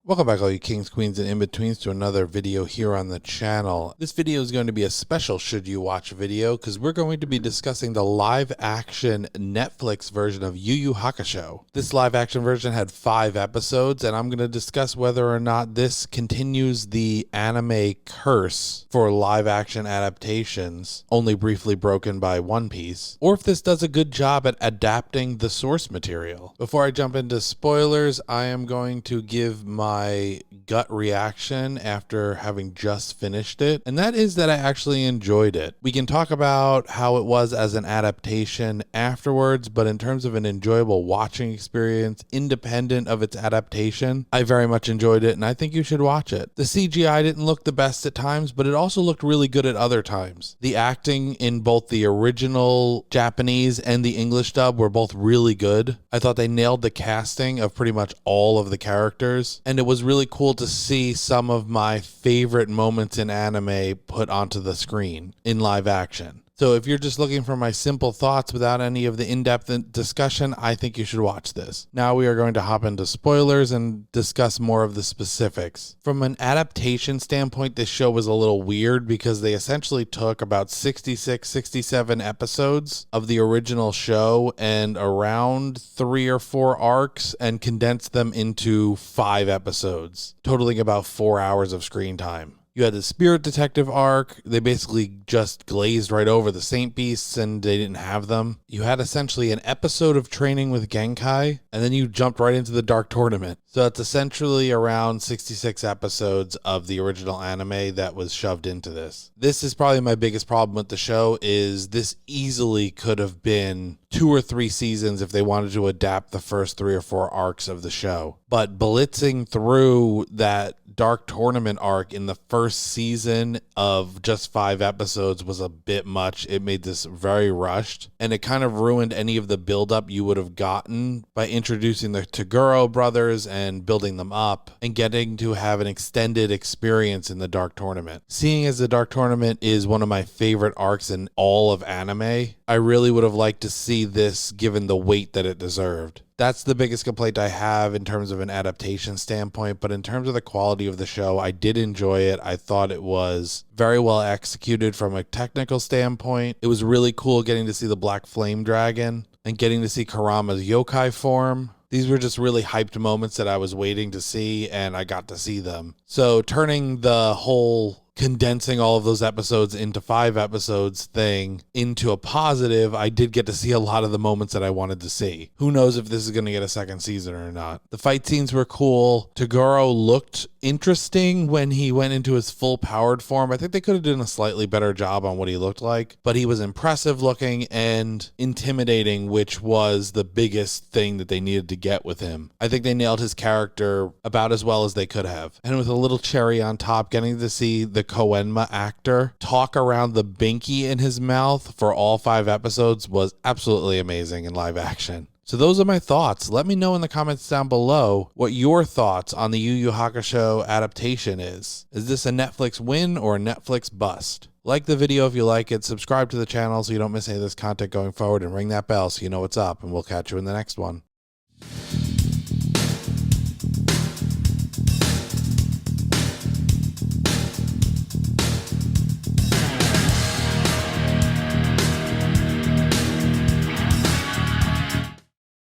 Welcome back all you kings, queens, and in-betweens to another video here on the channel. This video is going to be a special should you watch video because we're going to be discussing the live action Netflix version of Yu Yu Hakusho. This live action version had 5 episodes and I'm going to discuss whether or not this continues the anime curse for live action adaptations, only briefly broken by One Piece, or if this does a good job at adapting the source material. Before I jump into spoilers, I am going to give my gut reaction after having just finished it, and that is that I actually enjoyed it. We can talk about how it was as an adaptation afterwards, but in terms of an enjoyable watching experience independent of its adaptation, I very much enjoyed it and I think you should watch it. The CGI didn't look the best at times, but it also looked really good at other times. The acting in both the original Japanese and the English dub were both really good. I thought they nailed the casting of pretty much all of the characters, and it was really cool to see some of my favorite moments in anime put onto the screen in live action. So if you're just looking for my simple thoughts without any of the in-depth discussion, I think you should watch this. Now we are going to hop into spoilers and discuss more of the specifics. From an adaptation standpoint, this show was a little weird because they essentially took about 66, 67 episodes of the original show and around 3 or 4 arcs and condensed them into 5 episodes, totaling about 4 hours of screen time. You had the Spirit Detective arc. They basically just glazed right over the Saint Beasts and they didn't have them. You had essentially an episode of training with Genkai, and then you jumped right into the Dark Tournament. So it's essentially around 66 episodes of the original anime that was shoved into this. This is probably my biggest problem with the show, is this easily could have been 2 or 3 seasons if they wanted to adapt the first 3 or 4 arcs of the show. But blitzing through that Dark Tournament arc in the first season of just 5 episodes was a bit much. It made this very rushed, and it kind of ruined any of the buildup you would have gotten by introducing the Toguro brothers and building them up and getting to have an extended experience in the Dark Tournament. Seeing as the Dark Tournament is one of my favorite arcs in all of anime, I really would have liked to see this given the weight that it deserved. That's the biggest complaint I have in terms of an adaptation standpoint, but in terms of the quality of the show, I did enjoy it. I thought it was very well executed from a technical standpoint. It was really cool getting to see the Black Flame Dragon and getting to see Kurama's yokai form. These were just really hyped moments that I was waiting to see, and I got to see them. So turning the whole condensing all of those episodes into 5 episodes thing into a positive, I did get to see a lot of the moments that I wanted to see. Who knows if this is going to get a second season or not. The fight scenes were cool. Toguro looked interesting when he went into his full powered form. I think they could have done a slightly better job on what he looked like, but he was impressive looking and intimidating, which was the biggest thing that they needed to get with him. I think they nailed his character about as well as they could have. And with a little cherry on top, getting to see the Koenma actor talk around the binky in his mouth for all 5 episodes was absolutely amazing in live action. So those are my thoughts. Let me know in the comments down below what your thoughts on the Yu Yu Hakusho adaptation is. Is this a Netflix win or a Netflix bust? Like the video if you like it, subscribe to the channel so you don't miss any of this content going forward, and ring that bell so you know what's up, and we'll catch you in the next one.